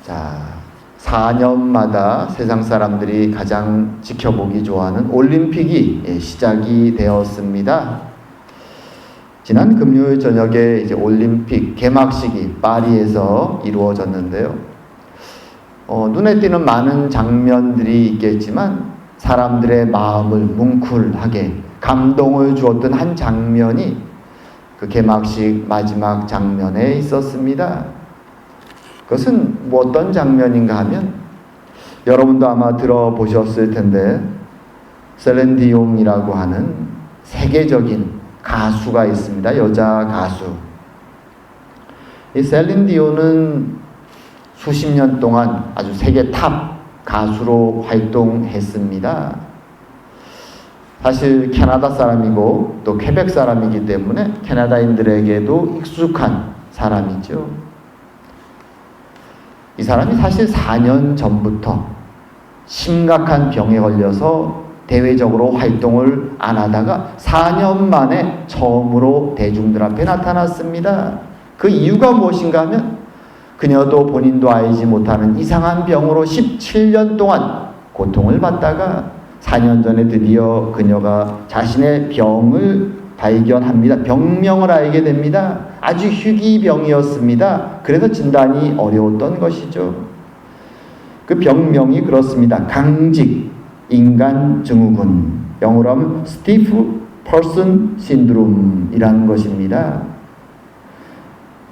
자, 4년마다 세상 사람들이 가장 지켜보기 좋아하는 올림픽이 시작이 되었습니다. 지난 금요일 저녁에 이제 올림픽 개막식이 파리에서 이루어졌는데요. 눈에 띄는 많은 장면들이 있겠지만 사람들의 마음을 뭉클하게 감동을 주었던 한 장면이 그 개막식 마지막 장면에 있었습니다. 그것은 뭐 어떤 장면인가 하면 여러분도 아마 들어보셨을 텐데 셀린 디옹이라고 하는 세계적인 가수가 있습니다. 여자 가수. 이 셀린 디옹은 수십 년 동안 아주 세계 탑 가수로 활동했습니다. 사실 캐나다 사람이고 또 퀘벡 사람이기 때문에 캐나다인들에게도 익숙한 사람이죠. 이 사람이 사실 4년 전부터 심각한 병에 걸려서 대외적으로 활동을 안 하다가 4년 만에 처음으로 대중들 앞에 나타났습니다. 그 이유가 무엇인가 하면 그녀도 본인도 알지 못하는 이상한 병으로 17년 동안 고통을 받다가 4년 전에 드디어 그녀가 자신의 병을 발견합니다. 병명을 알게 됩니다. 아주 희귀병이었습니다. 그래서 진단이 어려웠던 것이죠. 그 병명이 그렇습니다. 강직 인간 증후군, 영어로 하면 스티프 퍼슨 신드롬이라는 것입니다.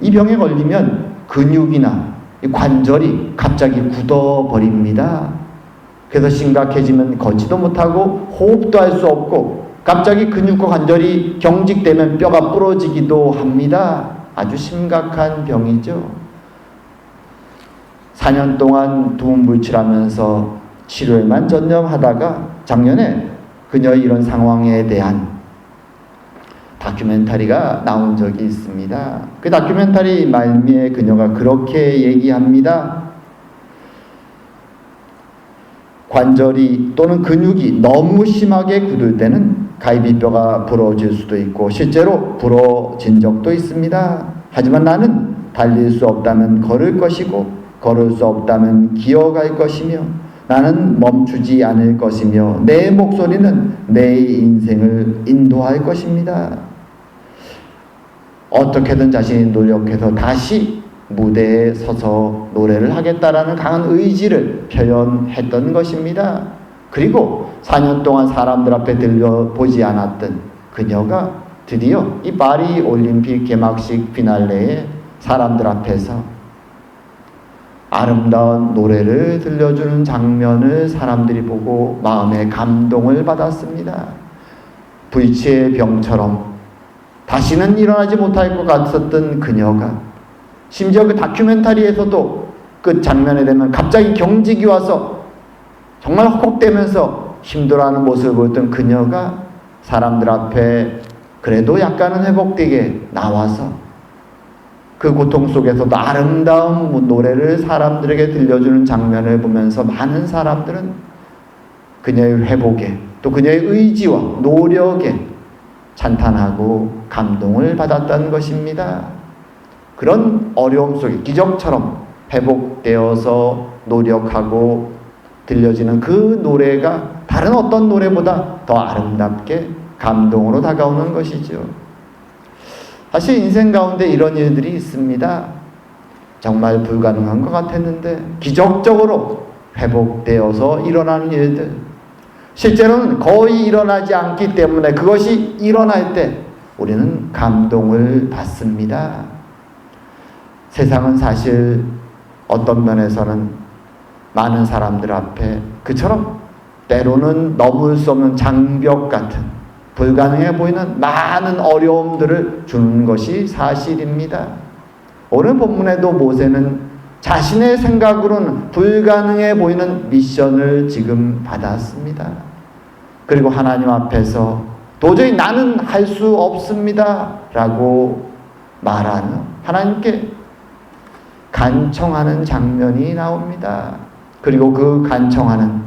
이 병에 걸리면 근육이나 관절이 갑자기 굳어버립니다. 그래서 심각해지면 걷지도 못하고 호흡도 할 수 없고 갑자기 근육과 관절이 경직되면 뼈가 부러지기도 합니다. 아주 심각한 병이죠. 4년 동안 두문불출하면서 치료에만 전념하다가 작년에 그녀의 이런 상황에 대한 다큐멘터리가 나온 적이 있습니다. 그 다큐멘터리 말미에 그녀가 그렇게 얘기합니다. 관절이 또는 근육이 너무 심하게 굳을 때는 갈비뼈가 부러질 수도 있고 실제로 부러진 적도 있습니다. 하지만 나는 달릴 수 없다면 걸을 것이고 걸을 수 없다면 기어갈 것이며 나는 멈추지 않을 것이며 내 목소리는 내 인생을 인도할 것입니다. 어떻게든 자신이 노력해서 다시 무대에 서서 노래를 하겠다라는 강한 의지를 표현했던 것입니다. 그리고 4년 동안 사람들 앞에 들려보지 않았던 그녀가 드디어 이 파리 올림픽 개막식 피날레에 사람들 앞에서 아름다운 노래를 들려주는 장면을 사람들이 보고 마음에 감동을 받았습니다. 불치의 병처럼 다시는 일어나지 못할 것 같았던 그녀가 심지어 그 다큐멘터리에서도 그 장면에 되면 갑자기 경직이 와서 정말 헉헉대면서 힘들어하는 모습을 보였던 그녀가 사람들 앞에 그래도 약간은 회복되게 나와서 그 고통 속에서도 아름다운 노래를 사람들에게 들려주는 장면을 보면서 많은 사람들은 그녀의 회복에 또 그녀의 의지와 노력에 찬탄하고 감동을 받았다는 것입니다. 그런 어려움 속에 기적처럼 회복되어서 노력하고 들려지는 그 노래가 다른 어떤 노래보다 더 아름답게 감동으로 다가오는 것이죠. 사실 인생 가운데 이런 일들이 있습니다. 정말 불가능한 것 같았는데 기적적으로 회복되어서 일어나는 일들, 실제로는 거의 일어나지 않기 때문에 그것이 일어날 때 우리는 감동을 받습니다. 세상은 사실 어떤 면에서는 많은 사람들 앞에 그처럼 때로는 넘을 수 없는 장벽 같은 불가능해 보이는 많은 어려움들을 주는 것이 사실입니다. 오늘 본문에도 모세는 자신의 생각으로는 불가능해 보이는 미션을 지금 받았습니다. 그리고 하나님 앞에서 도저히 나는 할 수 없습니다 라고 말하는 하나님께 간청하는 장면이 나옵니다. 그리고 그 간청하는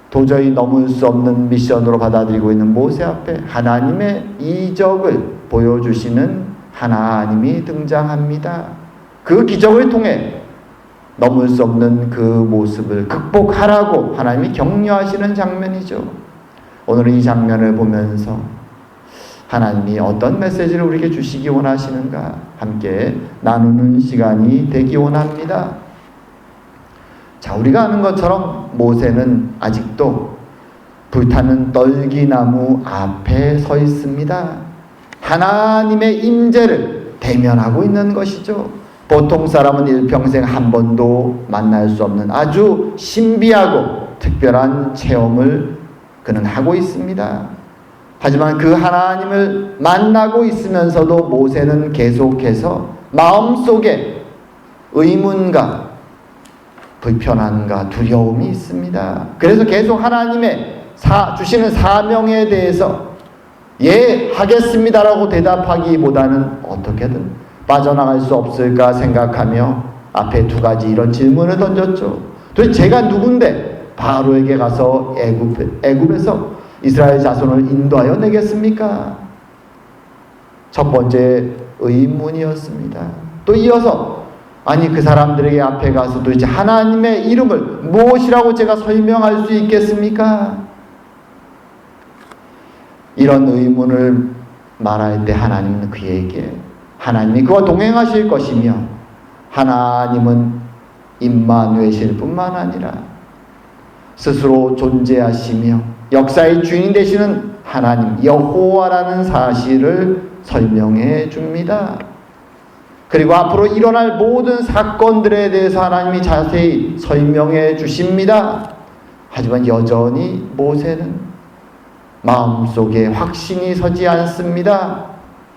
도저히 넘을 수 없는 미션으로 받아들이고 있는 모세 앞에 하나님의 이적을 보여주시는 하나님이 등장합니다. 그 기적을 통해 넘을 수 없는 그 모습을 극복하라고 하나님이 격려하시는 장면이죠. 오늘은 이 장면을 보면서 하나님이 어떤 메시지를 우리에게 주시기 원하시는가 함께 나누는 시간이 되기 원합니다. 자, 우리가 아는 것처럼 모세는 아직도 불타는 떨기나무 앞에 서 있습니다. 하나님의 임재를 대면하고 있는 것이죠. 보통 사람은 일평생 한 번도 만날 수 없는 아주 신비하고 특별한 체험을 그는 하고 있습니다. 하지만 그 하나님을 만나고 있으면서도 모세는 계속해서 마음속에 의문과 불편함과 두려움이 있습니다. 그래서 계속 하나님의 주시는 사명에 대해서 예, 하겠습니다라고 대답하기보다는 어떻게든 빠져나갈 수 없을까 생각하며 앞에 두 가지 이런 질문을 던졌죠. 도대체 제가 누군데 바로에게 가서 애굽에서 이스라엘 자손을 인도하여 내겠습니까? 첫 번째 의문이었습니다. 또 이어서 아니 그 사람들에게 앞에 가서 도대체 하나님의 이름을 무엇이라고 제가 설명할 수 있겠습니까? 이런 의문을 말할 때 하나님은 그에게 하나님이 그와 동행하실 것이며 하나님은 임마누엘일 뿐만 아니라 스스로 존재하시며 역사의 주인 되시는 하나님 여호와라는 사실을 설명해 줍니다. 그리고 앞으로 일어날 모든 사건들에 대해서 하나님이 자세히 설명해 주십니다. 하지만 여전히 모세는 마음속에 확신이 서지 않습니다.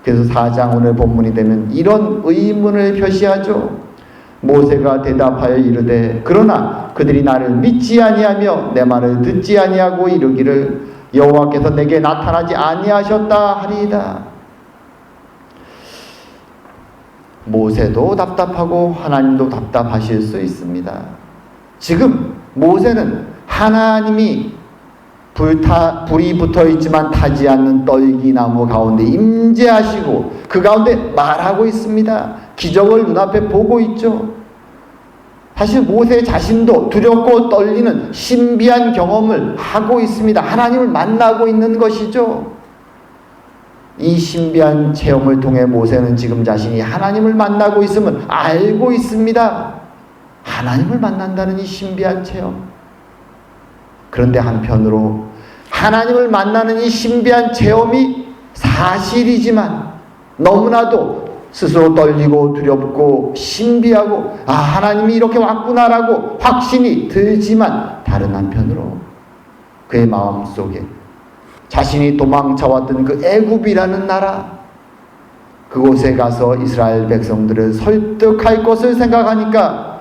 그래서 4장 오늘 본문이 되면 이런 의문을 표시하죠. 모세가 대답하여 이르되 그러나 그들이 나를 믿지 아니하며 내 말을 듣지 아니하고 이르기를 여호와께서 내게 나타나지 아니하셨다 하리이다. 모세도 답답하고 하나님도 답답하실 수 있습니다. 지금 모세는 하나님이 불이 붙어있지만 타지 않는 떨기나무 가운데 임재하시고 그 가운데 말하고 있습니다. 기적을 눈앞에 보고 있죠. 사실 모세 자신도 두렵고 떨리는 신비한 경험을 하고 있습니다. 하나님을 만나고 있는 것이죠. 이 신비한 체험을 통해 모세는 지금 자신이 하나님을 만나고 있음을 알고 있습니다. 하나님을 만난다는 이 신비한 체험. 그런데 한편으로 하나님을 만나는 이 신비한 체험이 사실이지만 너무나도 스스로 떨리고 두렵고 신비하고 하나님이 이렇게 왔구나라고 확신이 들지만 다른 한편으로 그의 마음속에 자신이 도망쳐왔던 그 애굽이라는 나라 그곳에 가서 이스라엘 백성들을 설득할 것을 생각하니까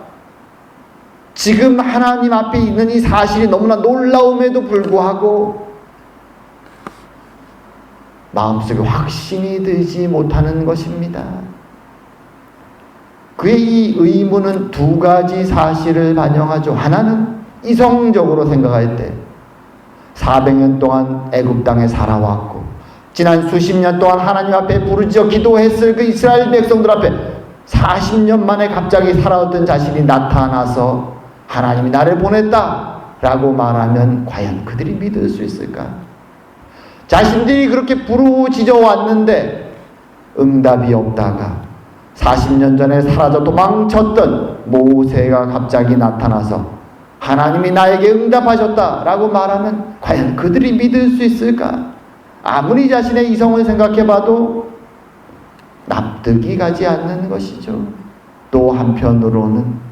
지금 하나님 앞에 있는 이 사실이 너무나 놀라움에도 불구하고 마음속에 확신이 들지 못하는 것입니다. 그의 이 의문은 두 가지 사실을 반영하죠. 하나는 이성적으로 생각할 때 400년 동안 애굽 땅에 살아왔고 지난 수십 년 동안 하나님 앞에 부르짖어 기도했을 그 이스라엘 백성들 앞에 40년 만에 갑자기 살아왔던 자신이 나타나서 하나님이 나를 보냈다라고 말하면 과연 그들이 믿을 수 있을까? 자신들이 그렇게 부르짖어 왔는데 응답이 없다가 40년 전에 사라져 도망쳤던 모세가 갑자기 나타나서 하나님이 나에게 응답하셨다라고 말하면 과연 그들이 믿을 수 있을까? 아무리 자신의 이성을 생각해봐도 납득이 가지 않는 것이죠. 또 한편으로는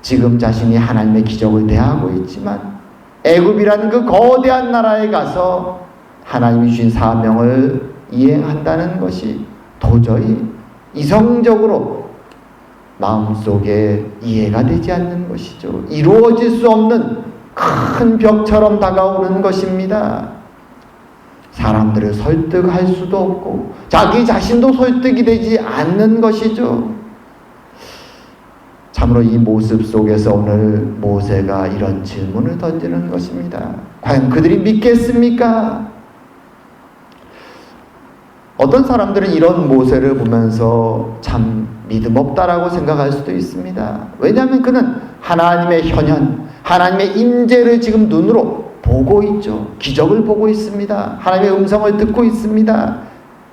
지금 자신이 하나님의 기적을 대하고 있지만 애굽이라는 그 거대한 나라에 가서 하나님이 주신 사명을 이행한다는 것이 도저히 이성적으로 마음속에 이해가 되지 않는 것이죠. 이루어질 수 없는 큰 벽처럼 다가오는 것입니다. 사람들을 설득할 수도 없고 자기 자신도 설득이 되지 않는 것이죠. 참으로 이 모습 속에서 오늘 모세가 이런 질문을 던지는 것입니다. 과연 그들이 믿겠습니까? 어떤 사람들은 이런 모세를 보면서 참 믿음 없다라고 생각할 수도 있습니다. 왜냐하면 그는 하나님의 현현, 하나님의 임재를 지금 눈으로 보고 있죠. 기적을 보고 있습니다. 하나님의 음성을 듣고 있습니다.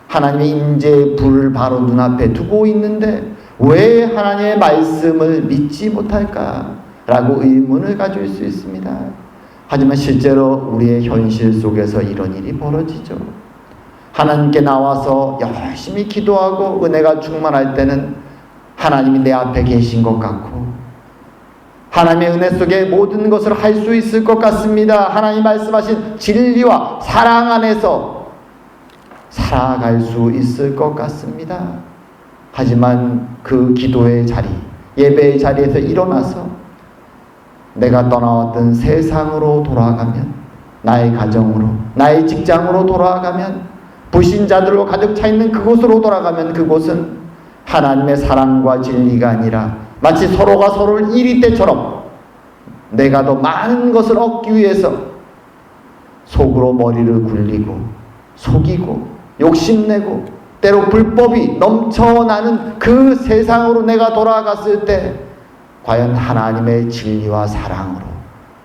하나님의 임재의 불을 바로 눈앞에 두고 있는데 왜 하나님의 말씀을 믿지 못할까라고 의문을 가질 수 있습니다. 하지만 실제로 우리의 현실 속에서 이런 일이 벌어지죠. 하나님께 나와서 열심히 기도하고 은혜가 충만할 때는 하나님이 내 앞에 계신 것 같고 하나님의 은혜 속에 모든 것을 할 수 있을 것 같습니다. 하나님 말씀하신 진리와 사랑 안에서 살아갈 수 있을 것 같습니다. 하지만 그 기도의 자리, 예배의 자리에서 일어나서 내가 떠나왔던 세상으로 돌아가면, 나의 가정으로, 나의 직장으로 돌아가면, 불신자들로 가득 차 있는 그곳으로 돌아가면 그곳은 하나님의 사랑과 진리가 아니라 마치 서로가 서로를 이릴 때처럼 내가 더 많은 것을 얻기 위해서 속으로 머리를 굴리고 속이고 욕심내고 때로 불법이 넘쳐나는 그 세상으로 내가 돌아갔을 때 과연 하나님의 진리와 사랑으로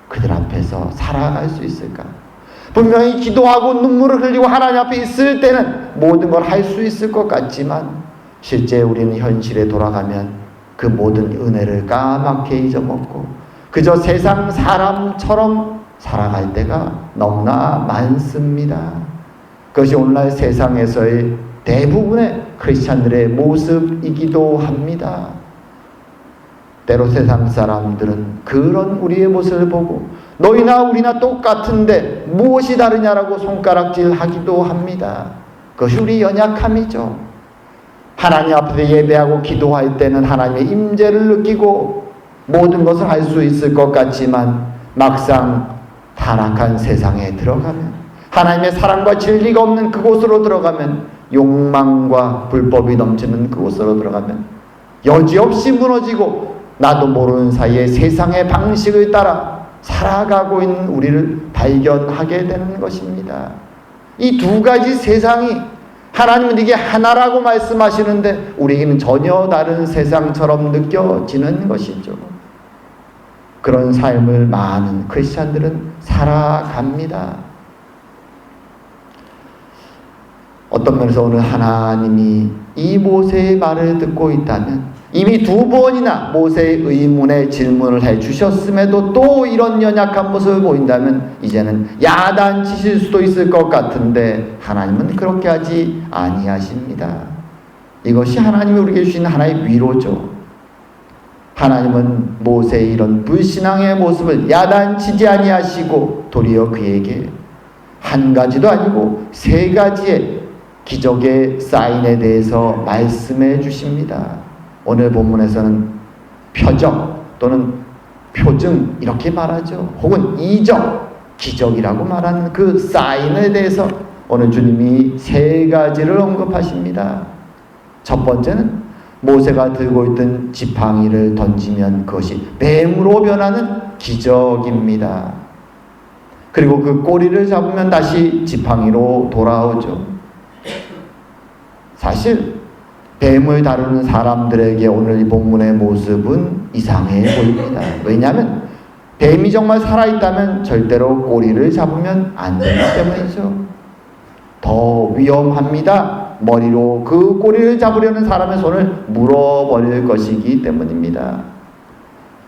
그들 앞에서 살아갈 수 있을까? 분명히 기도하고 눈물을 흘리고 하나님 앞에 있을 때는 모든 걸 할 수 있을 것 같지만 실제 우리는 현실에 돌아가면 그 모든 은혜를 까맣게 잊어먹고 그저 세상 사람처럼 살아갈 때가 너무나 많습니다. 그것이 오늘날 세상에서의 대부분의 크리스찬들의 모습이기도 합니다. 때로 세상 사람들은 그런 우리의 모습을 보고 너희나 우리나 똑같은데 무엇이 다르냐라고 손가락질 하기도 합니다. 그것이 우리 연약함이죠. 하나님 앞에서 예배하고 기도할 때는 하나님의 임재를 느끼고 모든 것을 할 수 있을 것 같지만 막상 타락한 세상에 들어가면 하나님의 사랑과 진리가 없는 그곳으로 들어가면 욕망과 불법이 넘치는 그곳으로 들어가면 여지없이 무너지고 나도 모르는 사이에 세상의 방식을 따라 살아가고 있는 우리를 발견하게 되는 것입니다. 이 두 가지 세상이 하나님은 이게 하나라고 말씀하시는데 우리에게는 전혀 다른 세상처럼 느껴지는 것이죠. 그런 삶을 많은 크리스찬들은 살아갑니다. 어떤 면에서 오늘 하나님이 이 모세의 말을 듣고 있다면 이미 2번이나 모세의 의문에 질문을 해주셨음에도 또 이런 연약한 모습을 보인다면 이제는 야단치실 수도 있을 것 같은데 하나님은 그렇게 하지 아니하십니다. 이것이 하나님이 우리에게 주신 하나의 위로죠. 하나님은 모세의 이런 불신앙의 모습을 야단치지 아니하시고 도리어 그에게 한 가지도 아니고 3가지의 기적의 사인에 대해서 말씀해 주십니다. 오늘 본문에서는 표적 또는 표증 이렇게 말하죠. 혹은 이적, 기적이라고 말하는 그 사인에 대해서 오늘 주님이 3가지를 언급하십니다. 첫 번째는 모세가 들고 있던 지팡이를 던지면 그것이 뱀으로 변하는 기적입니다. 그리고 그 꼬리를 잡으면 다시 지팡이로 돌아오죠. 사실 뱀을 다루는 사람들에게 오늘 이 본문의 모습은 이상해 보입니다. 왜냐하면 뱀이 정말 살아있다면 절대로 꼬리를 잡으면 안 되기 때문이죠. 더 위험합니다. 머리로 그 꼬리를 잡으려는 사람의 손을 물어버릴 것이기 때문입니다.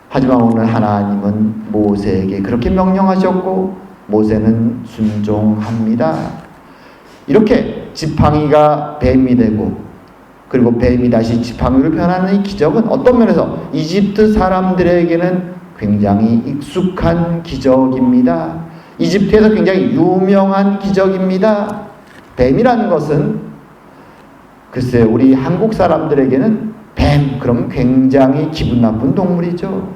하지만 오늘 하나님은 모세에게 그렇게 명령하셨고 모세는 순종합니다. 이렇게 지팡이가 뱀이 되고 그리고 뱀이 다시 지팡이로 변하는 이 기적은 어떤 면에서 이집트 사람들에게는 굉장히 익숙한 기적입니다. 이집트에서 굉장히 유명한 기적입니다. 뱀이라는 것은 글쎄 우리 한국 사람들에게는 뱀 그럼 굉장히 기분 나쁜 동물이죠.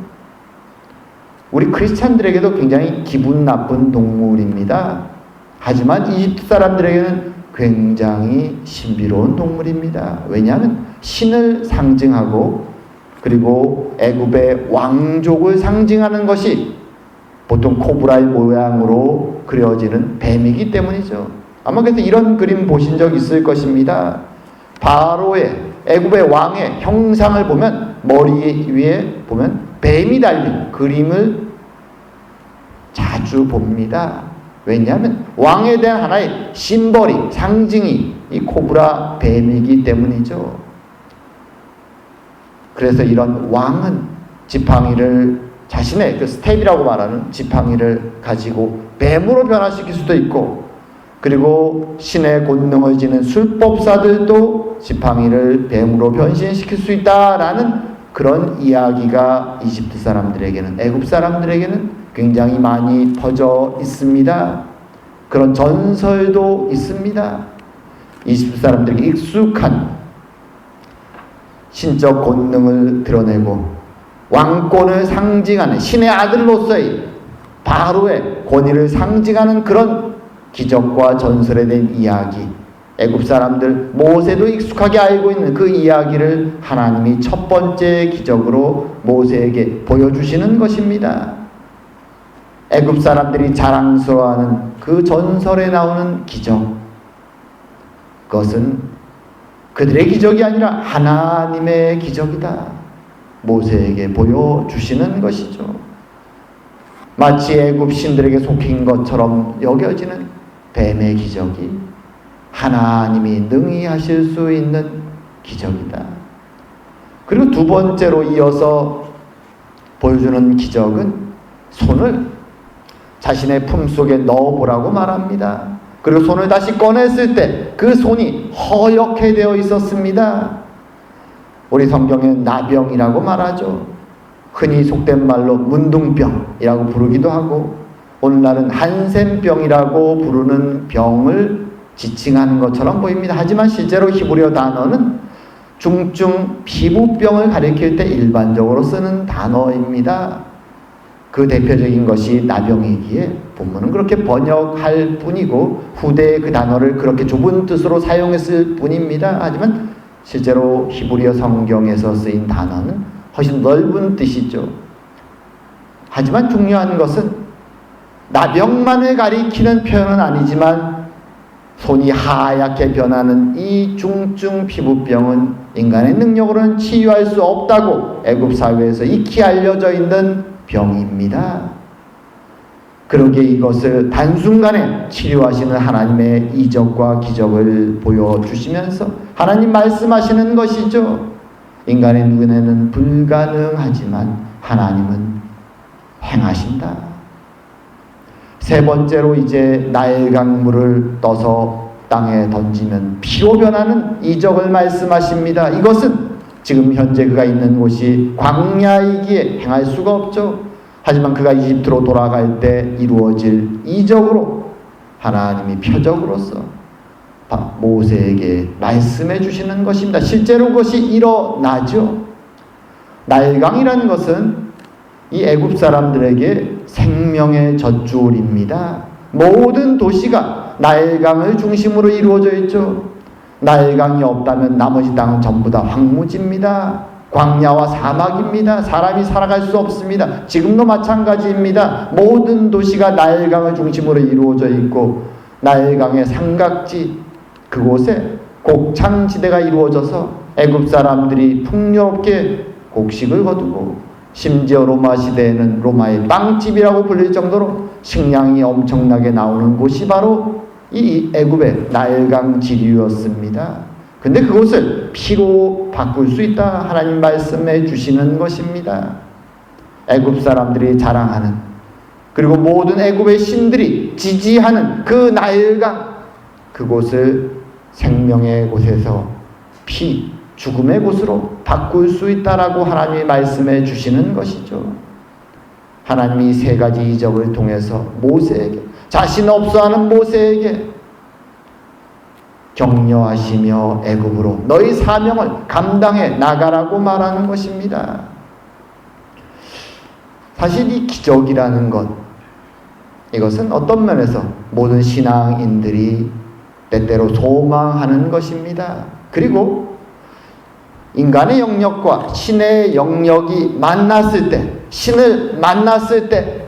우리 크리스찬들에게도 굉장히 기분 나쁜 동물입니다. 하지만 이집트 사람들에게는 굉장히 신비로운 동물입니다. 왜냐하면 신을 상징하고 그리고 애굽의 왕족을 상징하는 것이 보통 코브라의 모양으로 그려지는 뱀이기 때문이죠. 아마 그래서 이런 그림 보신 적 있을 것입니다. 바로의 애굽의 왕의 형상을 보면 머리 위에 보면 뱀이 달린 그림을 자주 봅니다. 왜냐하면 왕에 대한 하나의 심벌이 상징이 이 코브라 뱀이기 때문이죠. 그래서 이런 왕은 지팡이를 자신의 그 스텝이라고 말하는 지팡이를 가지고 뱀으로 변화시킬 수도 있고, 그리고 신의 권능을 지닌 술법사들도 지팡이를 뱀으로 변신시킬 수 있다라는 그런 이야기가 이집트 사람들에게는, 애굽 사람들에게는 굉장히 많이 퍼져 있습니다. 그런 전설도 있습니다. 이집트 사람들에게 익숙한 신적 권능을 드러내고 왕권을 상징하는 신의 아들로서의 바로의 권위를 상징하는 그런 기적과 전설에 대한 이야기, 애굽 사람들 모세도 익숙하게 알고 있는 그 이야기를 하나님이 첫 번째 기적으로 모세에게 보여주시는 것입니다. 애굽 사람들이 자랑스러워하는 그 전설에 나오는 기적, 그것은 그들의 기적이 아니라 하나님의 기적이다. 모세에게 보여주시는 것이죠. 마치 애굽 신들에게 속힌 것처럼 여겨지는 뱀의 기적이 하나님이 능히 하실 수 있는 기적이다. 그리고 두 번째로 이어서 보여주는 기적은 손을 자신의 품속에 넣어보라고 말합니다. 그리고 손을 다시 꺼냈을 때 그 손이 허옇게 되어 있었습니다. 우리 성경엔 나병이라고 말하죠. 흔히 속된 말로 문둥병이라고 부르기도 하고, 오늘날은 한센병이라고 부르는 병을 지칭하는 것처럼 보입니다. 하지만 실제로 히브리어 단어는 중증 피부병을 가리킬 때 일반적으로 쓰는 단어입니다. 그 대표적인 것이 나병이기에 본문은 그렇게 번역할 뿐이고 후대에 그 단어를 그렇게 좁은 뜻으로 사용했을 뿐입니다. 하지만 실제로 히브리어 성경에서 쓰인 단어는 훨씬 넓은 뜻이죠. 하지만 중요한 것은 나병만을 가리키는 표현은 아니지만 손이 하얗게 변하는 이 중증 피부병은 인간의 능력으로는 치유할 수 없다고 애굽 사회에서 익히 알려져 있는 병입니다. 그러기에 이것을 단순간에 치료하시는 하나님의 이적과 기적을 보여주시면서 하나님 말씀하시는 것이죠. 인간의 눈에는 불가능하지만 하나님은 행하신다. 세 번째로 이제 나일 강물을 떠서 땅에 던지면 피로 변하는 이적을 말씀하십니다. 이것은 지금 현재 그가 있는 곳이 광야이기에 행할 수가 없죠. 하지만 그가 이집트로 돌아갈 때 이루어질 이적으로 하나님이 표적으로서 모세에게 말씀해 주시는 것입니다. 실제로 그것이 일어나죠. 나일강이라는 것은 이 애굽 사람들에게 생명의 젖줄입니다. 모든 도시가 나일강을 중심으로 이루어져 있죠. 나일강이 없다면 나머지 땅은 전부 다 황무지입니다. 광야와 사막입니다. 사람이 살아갈 수 없습니다. 지금도 마찬가지입니다. 모든 도시가 나일강을 중심으로 이루어져 있고 나일강의 삼각지 그곳에 곡창지대가 이루어져서 애굽 사람들이 풍요롭게 곡식을 거두고, 심지어 로마 시대에는 로마의 빵집이라고 불릴 정도로 식량이 엄청나게 나오는 곳이 바로 이 애굽의 나일강 지류였습니다. 근데 그것을 피로 바꿀 수 있다 하나님 말씀해 주시는 것입니다. 애굽 사람들이 자랑하는, 그리고 모든 애굽의 신들이 지지하는 그 나일강, 그곳을 생명의 곳에서 죽음의 곳으로 바꿀 수 있다라고 하나님이 말씀해 주시는 것이죠. 하나님이 세 가지 이적을 통해서 모세에게, 자신 없어하는 모세에게 격려하시며 애굽으로 너희 사명을 감당해 나가라고 말하는 것입니다. 사실 이 기적이라는 것, 이것은 어떤 면에서 모든 신앙인들이 때때로 소망하는 것입니다. 그리고 인간의 영역과 신의 영역이 만났을 때, 신을 만났을 때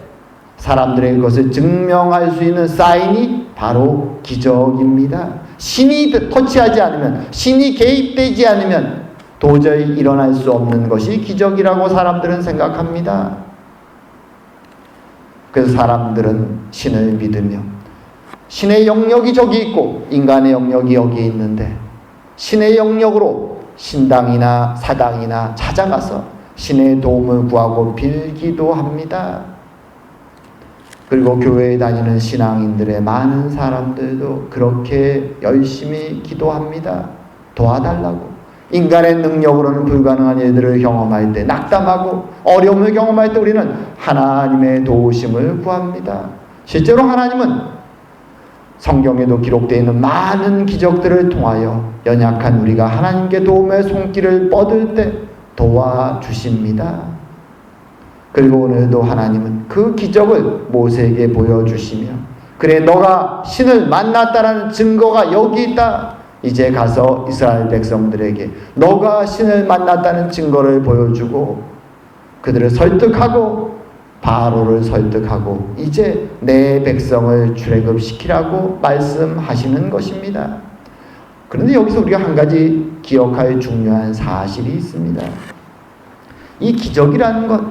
사람들에게 그것을 증명할 수 있는 사인이 바로 기적입니다. 신이 터치하지 않으면, 신이 개입되지 않으면 도저히 일어날 수 없는 것이 기적이라고 사람들은 생각합니다. 그래서 사람들은 신을 믿으며 신의 영역이 저기 있고 인간의 영역이 여기 있는데 신의 영역으로 신당이나 사당이나 찾아가서 신의 도움을 구하고 빌기도 합니다. 그리고 교회에 다니는 신앙인들의 많은 사람들도 그렇게 열심히 기도합니다. 도와달라고. 인간의 능력으로는 불가능한 일들을 경험할 때, 낙담하고 어려움을 경험할 때 우리는 하나님의 도우심을 구합니다. 실제로 하나님은 성경에도 기록되어 있는 많은 기적들을 통하여 연약한 우리가 하나님께 도움의 손길을 뻗을 때 도와주십니다. 그리고 오늘도 하나님은 그 기적을 모세에게 보여주시며, 그래 너가 신을 만났다라는 증거가 여기 있다. 이제 가서 이스라엘 백성들에게 너가 신을 만났다는 증거를 보여주고 그들을 설득하고 바로를 설득하고 이제 내 백성을 출애굽시키라고 말씀하시는 것입니다. 그런데 여기서 우리가 한 가지 기억할 중요한 사실이 있습니다. 이 기적이라는 것,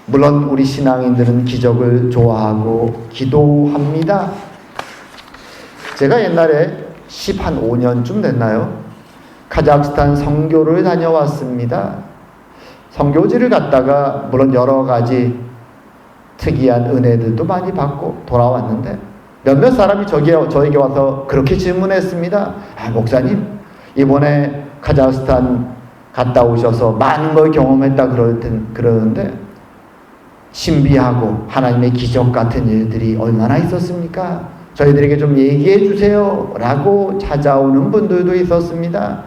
물론 우리 신앙인들은 기적을 좋아하고 기도합니다. 제가 옛날에 15년쯤 됐나요? 카자흐스탄 선교를 다녀왔습니다. 선교지를 갔다가 물론 여러 가지 특이한 은혜들도 많이 받고 돌아왔는데 몇몇 사람이 저에게 와서 그렇게 질문했습니다. 목사님, 이번에 카자흐스탄 갔다 오셔서 많은 걸 경험했다 그러는데 신비하고 하나님의 기적 같은 일들이 얼마나 있었습니까? 저희들에게 좀 얘기해 주세요 라고 찾아오는 분들도 있었습니다.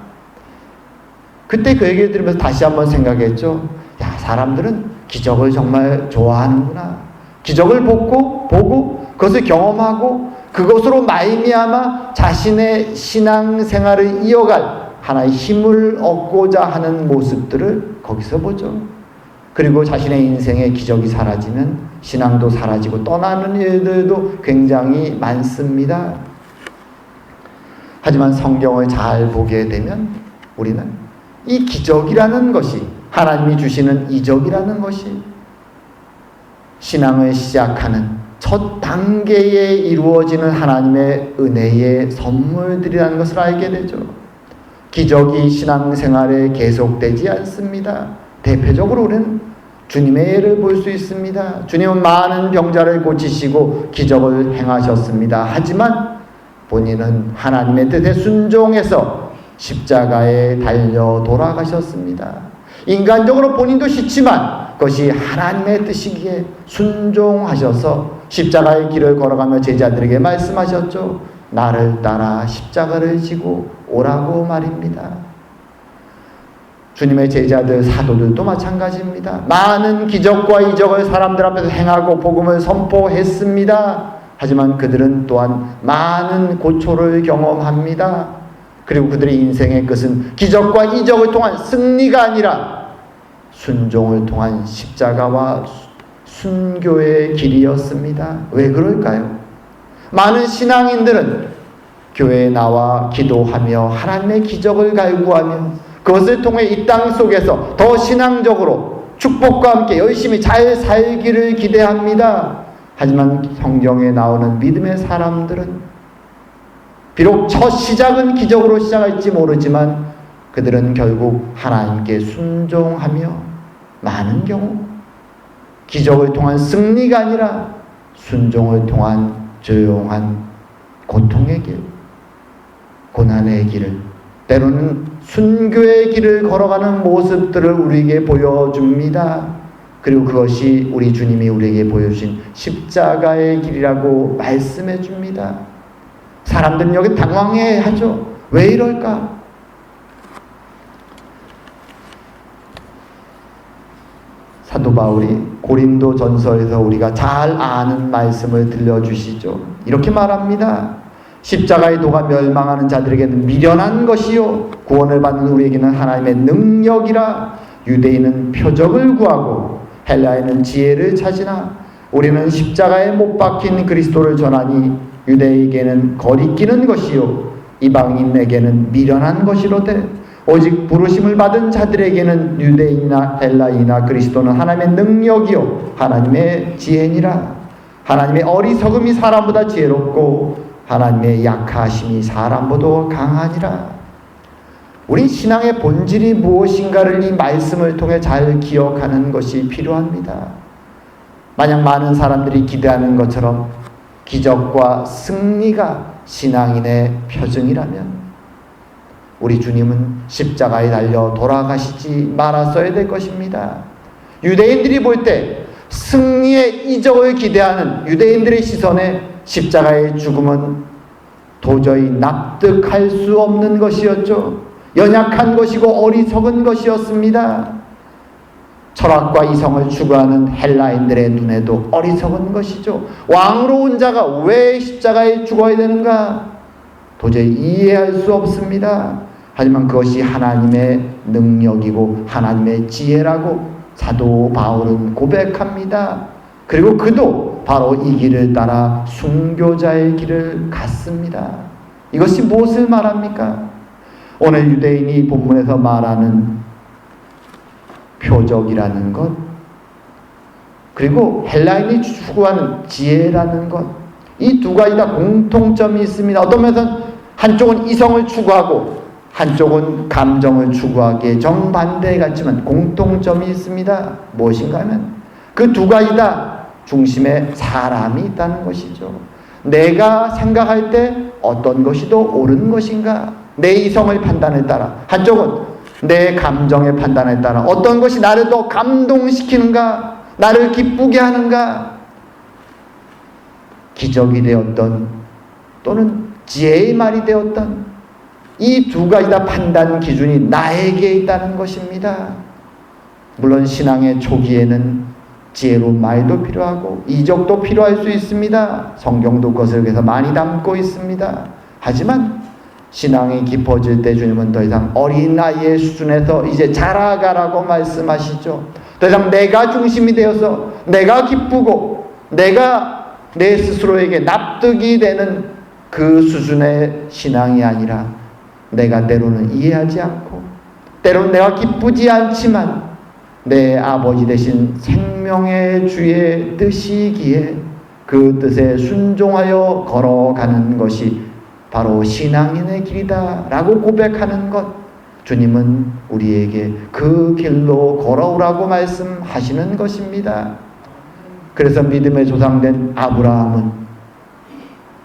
그때 그 얘기를 들으면서 다시 한번 생각했죠. 야, 사람들은 기적을 정말 좋아하는구나. 기적을 보고 그것을 경험하고 그것으로 말미암아 자신의 신앙생활을 이어갈 하나의 힘을 얻고자 하는 모습들을 거기서 보죠. 그리고 자신의 인생의 기적이 사라지면 신앙도 사라지고 떠나는 일들도 굉장히 많습니다. 하지만 성경을 잘 보게 되면 우리는 이 기적이라는 것이, 하나님이 주시는 이적이라는 것이 신앙을 시작하는 첫 단계에 이루어지는 하나님의 은혜의 선물들이라는 것을 알게 되죠. 기적이 신앙생활에 계속되지 않습니다. 대표적으로 우리는 주님의 예를 볼 수 있습니다. 주님은 많은 병자를 고치시고 기적을 행하셨습니다. 하지만 본인은 하나님의 뜻에 순종해서 십자가에 달려 돌아가셨습니다. 인간적으로 본인도 싫지만 그것이 하나님의 뜻이기에 순종하셔서 십자가의 길을 걸어가며 제자들에게 말씀하셨죠. 나를 따라 십자가를 지고 오라고 말입니다. 주님의 제자들, 사도들도 마찬가지입니다. 많은 기적과 이적을 사람들 앞에서 행하고 복음을 선포했습니다. 하지만 그들은 또한 많은 고초를 경험합니다. 그리고 그들의 인생의 끝은 기적과 이적을 통한 승리가 아니라 순종을 통한 십자가와 순교의 길이었습니다. 왜 그럴까요? 많은 신앙인들은 교회에 나와 기도하며 하나님의 기적을 갈구하며 그것을 통해 이 땅 속에서 더 신앙적으로 축복과 함께 열심히 잘 살기를 기대합니다. 하지만 성경에 나오는 믿음의 사람들은 비록 첫 시작은 기적으로 시작할지 모르지만 그들은 결국 하나님께 순종하며 많은 경우 기적을 통한 승리가 아니라 순종을 통한 조용한 고통의 길, 고난의 길을, 때로는 순교의 길을 걸어가는 모습들을 우리에게 보여줍니다. 그리고 그것이 우리 주님이 우리에게 보여주신 십자가의 길이라고 말씀해 줍니다. 사람들은 여기 당황해하죠. 왜 이럴까? 사도 바울이 고린도 전서에서 우리가 잘 아는 말씀을 들려주시죠. 이렇게 말합니다. 십자가의 도가 멸망하는 자들에게는 미련한 것이요 구원을 받는 우리에게는 하나님의 능력이라. 유대인은 표적을 구하고 헬라인은 지혜를 찾으나 우리는 십자가에 못 박힌 그리스도를 전하니 유대에게는 거리끼는 것이요 이방인에게는 미련한 것이로되 오직 부르심을 받은 자들에게는 유대인이나 헬라인이나 그리스도는 하나님의 능력이요 하나님의 지혜니라. 하나님의 어리석음이 사람보다 지혜롭고 하나님의 약하심이 사람보다 강하니라. 우리 신앙의 본질이 무엇인가를 이 말씀을 통해 잘 기억하는 것이 필요합니다. 만약 많은 사람들이 기대하는 것처럼 기적과 승리가 신앙인의 표징이라면 우리 주님은 십자가에 달려 돌아가시지 말았어야 될 것입니다. 유대인들이 볼 때 승리의 이적을 기대하는 유대인들의 시선에 십자가의 죽음은 도저히 납득할 수 없는 것이었죠. 연약한 것이고 어리석은 것이었습니다. 철학과 이성을 추구하는 헬라인들의 눈에도 어리석은 것이죠. 왕으로 온 자가 왜 십자가에 죽어야 되는가? 도저히 이해할 수 없습니다. 하지만 그것이 하나님의 능력이고 하나님의 지혜라고 사도 바울은 고백합니다. 그리고 그도 바로 이 길을 따라 순교자의 길을 갔습니다. 이것이 무엇을 말합니까? 오늘 유대인이 본문에서 말하는 표적이라는 것, 그리고 헬라인이 추구하는 지혜라는 것, 이 두 가지 다 공통점이 있습니다. 어떤 면에서는 한쪽은 이성을 추구하고 한쪽은 감정을 추구하기에 정반대 같지만 공통점이 있습니다. 무엇인가 하면 그 두 가지 다 중심에 사람이 있다는 것이죠. 내가 생각할 때 어떤 것이 더 옳은 것인가? 내 이성의 판단에 따라, 한쪽은 내 감정의 판단에 따라 어떤 것이 나를 더 감동시키는가? 나를 기쁘게 하는가? 기적이 되었던 또는 지혜의 말이 되었던 이 두 가지 다 판단 기준이 나에게 있다는 것입니다. 물론 신앙의 초기에는 지혜로운 말도 필요하고 이적도 필요할 수 있습니다. 성경도 그것을 위해서 많이 담고 있습니다. 하지만 신앙이 깊어질 때 주님은 더 이상 어린아이의 수준에서 이제 자라가라고 말씀하시죠. 더 이상 내가 중심이 되어서 내가 기쁘고 내가 내 스스로에게 납득이 되는 그 수준의 신앙이 아니라 내가 때로는 이해하지 않고 때로는 내가 기쁘지 않지만 내 아버지 되신 생명의 주의 뜻이기에 그 뜻에 순종하여 걸어가는 것이 바로 신앙인의 길이다 라고 고백하는 것, 주님은 우리에게 그 길로 걸어오라고 말씀하시는 것입니다. 그래서 믿음의 조상된 아브라함은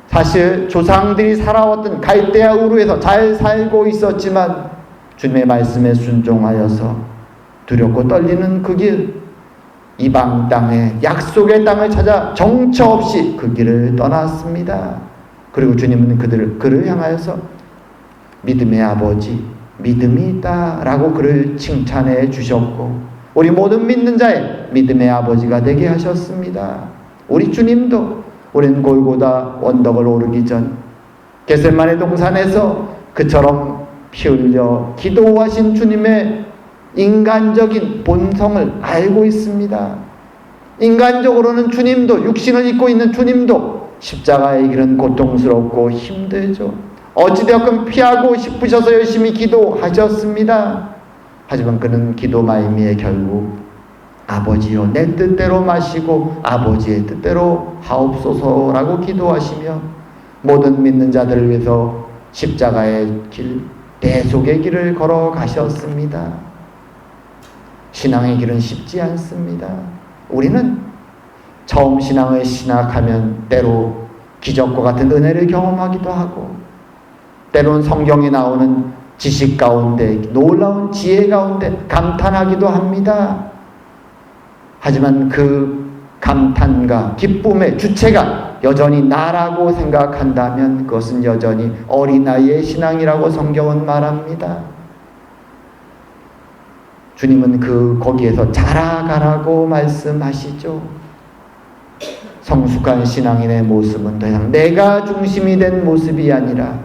사실 조상들이 살아왔던 갈대아 우르에서 잘 살고 있었지만 주님의 말씀에 순종하여서 두렵고 떨리는 그 길, 이방 땅에 약속의 땅을 찾아 정처 없이 그 길을 떠났습니다. 그리고 주님은 그를 향하여서 믿음의 아버지, 믿음이 있다라고 그를 칭찬해 주셨고 우리 모든 믿는 자의 믿음의 아버지가 되게 하셨습니다. 우리 주님도 우리는 골고다 언덕을 오르기 전 겟세마네 동산에서 그처럼 피 흘려 기도하신 주님의 인간적인 본성을 알고 있습니다. 인간적으로는 주님도, 육신을 입고 있는 주님도 십자가의 길은 고통스럽고 힘들죠. 어찌되었건 피하고 싶으셔서 열심히 기도하셨습니다. 하지만 그는 기도 말미에 결국 아버지여 내 뜻대로 마시고 아버지의 뜻대로 하옵소서라고 기도하시며 모든 믿는 자들을 위해서 십자가의 길, 대속의 길을 걸어가셨습니다. 신앙의 길은 쉽지 않습니다. 우리는 처음 신앙을 시작하면 때로 기적과 같은 은혜를 경험하기도 하고 때로는 성경에 나오는 지식 가운데 놀라운 지혜 가운데 감탄하기도 합니다. 하지만 그 감탄과 기쁨의 주체가 여전히 나라고 생각한다면 그것은 여전히 어린아이의 신앙이라고 성경은 말합니다. 주님은 거기에서 자라가라고 말씀하시죠. 성숙한 신앙인의 모습은 더 이상 내가 중심이 된 모습이 아니라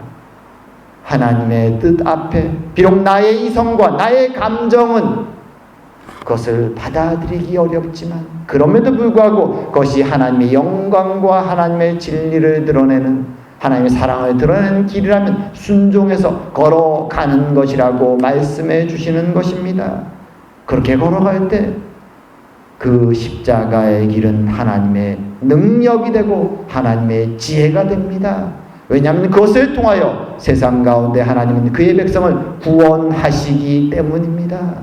하나님의 뜻 앞에 비록 나의 이성과 나의 감정은 그것을 받아들이기 어렵지만 그럼에도 불구하고 그것이 하나님의 영광과 하나님의 진리를 드러내는, 하나님의 사랑을 드러내는 길이라면 순종해서 걸어가는 것이라고 말씀해 주시는 것입니다. 그렇게 걸어갈 때 그 십자가의 길은 하나님의 능력이 되고 하나님의 지혜가 됩니다. 왜냐하면 그것을 통하여 세상 가운데 하나님은 그의 백성을 구원하시기 때문입니다.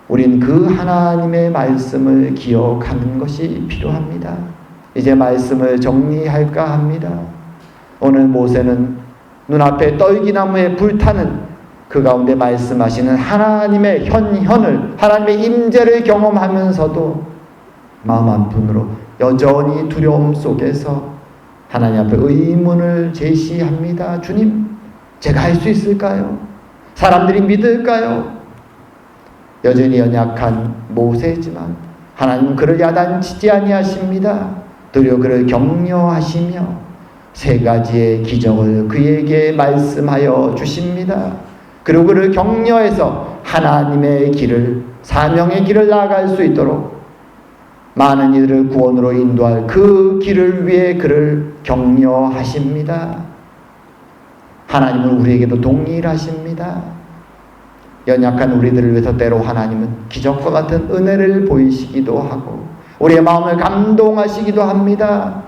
우린 그 하나님의 말씀을 기억하는 것이 필요합니다. 이제 말씀을 정리할까 합니다. 오늘 모세는 눈앞에 떨기나무에 불타는 그 가운데 말씀하시는 하나님의 현현을, 하나님의 임재를 경험하면서도 마음 한편으로 여전히 두려움 속에서 하나님 앞에 의문을 제시합니다. 주님, 제가 할 수 있을까요? 사람들이 믿을까요? 여전히 연약한 모세지만 하나님은 그를 야단치지 아니하십니다. 도리어 그를 격려하시며 세 가지의 기적을 그에게 말씀하여 주십니다. 그리고 그를 격려해서 하나님의 길을, 사명의 길을 나아갈 수 있도록 많은 이들을 구원으로 인도할 그 길을 위해 그를 격려하십니다. 하나님은 우리에게도 동일하십니다. 연약한 우리들을 위해서 때로 하나님은 기적과 같은 은혜를 보이시기도 하고 우리의 마음을 감동하시기도 합니다.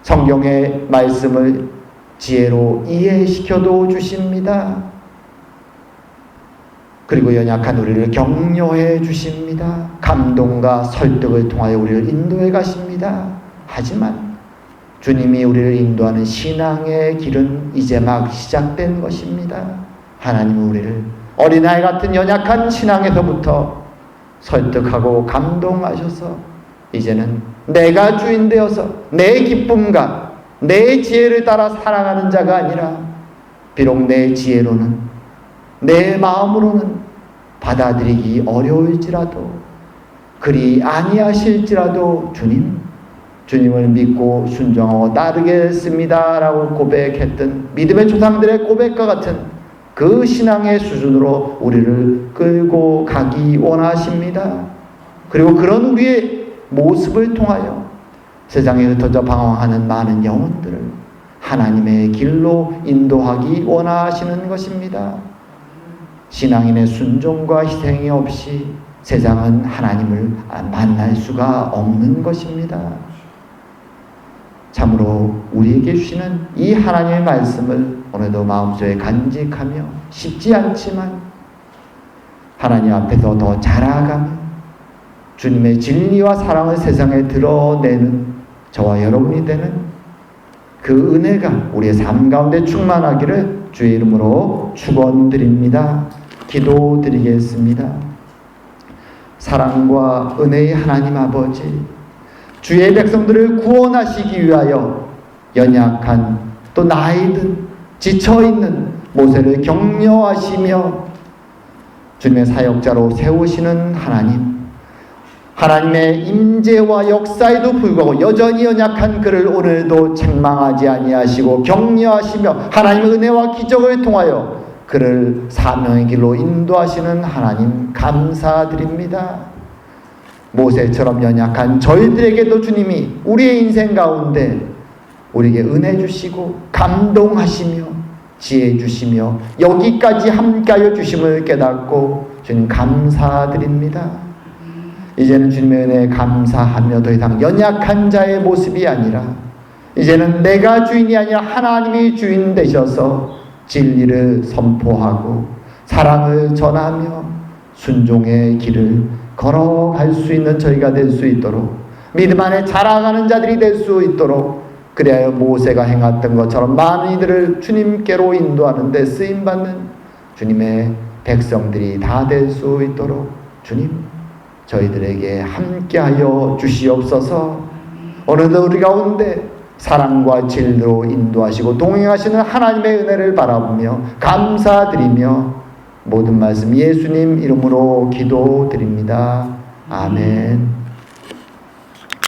성경의 말씀을 지혜로 이해시켜도 주십니다. 그리고 연약한 우리를 격려해 주십니다. 감동과 설득을 통하여 우리를 인도해 가십니다. 하지만 주님이 우리를 인도하는 신앙의 길은 이제 막 시작된 것입니다. 하나님은 우리를 어린아이 같은 연약한 신앙에서부터 설득하고 감동하셔서 이제는 내가 주인 되어서 내 기쁨과 내 지혜를 따라 살아가는 자가 아니라 비록 내 지혜로는, 내 마음으로는 받아들이기 어려울지라도, 그리 아니하실지라도 주님을 믿고 순종하고 따르겠습니다 라고 고백했던 믿음의 조상들의 고백과 같은 그 신앙의 수준으로 우리를 끌고 가기 원하십니다. 그리고 그런 우리의 모습을 통하여 세상에 흩어져 방황하는 많은 영혼들을 하나님의 길로 인도하기 원하시는 것입니다. 신앙인의 순종과 희생이 없이 세상은 하나님을 만날 수가 없는 것입니다. 참으로 우리에게 주시는 이 하나님의 말씀을 오늘도 마음속에 간직하며 쉽지 않지만 하나님 앞에서 더 자라가며 주님의 진리와 사랑을 세상에 드러내는 저와 여러분이 되는 그 은혜가 우리의 삶 가운데 충만하기를 주의 이름으로 축원드립니다. 기도드리겠습니다. 사랑과 은혜의 하나님 아버지, 주의 백성들을 구원하시기 위하여 연약한 또 나이든 지쳐있는 모세를 격려하시며 주님의 사역자로 세우시는 하나님의 임재와 역사에도 불구하고 여전히 연약한 그를 오늘도 책망하지 아니하시고 격려하시며 하나님의 은혜와 기적을 통하여 그를 사명의 길로 인도하시는 하나님 감사드립니다. 모세처럼 연약한 저희들에게도 주님이 우리의 인생 가운데 우리에게 은혜 주시고 감동하시며 지혜 주시며 여기까지 함께하여 주심을 깨닫고 주님 감사드립니다. 이제는 주님의 은혜에 감사하며 더 이상 연약한 자의 모습이 아니라 이제는 내가 주인이 아니라 하나님이 주인 되셔서 진리를 선포하고 사랑을 전하며 순종의 길을 걸어갈 수 있는 저희가 될 수 있도록 믿음 안에 자라가는 자들이 될 수 있도록 그래야 모세가 행했던 것처럼 많은 이들을 주님께로 인도하는 데 쓰임받는 주님의 백성들이 다 될 수 있도록 주님 저희들에게 함께하여 주시옵소서. 오늘도 우리 가운데 사랑과 진리로 인도하시고 동행하시는 하나님의 은혜를 바라보며 감사드리며 모든 말씀 예수님 이름으로 기도드립니다. 아멘.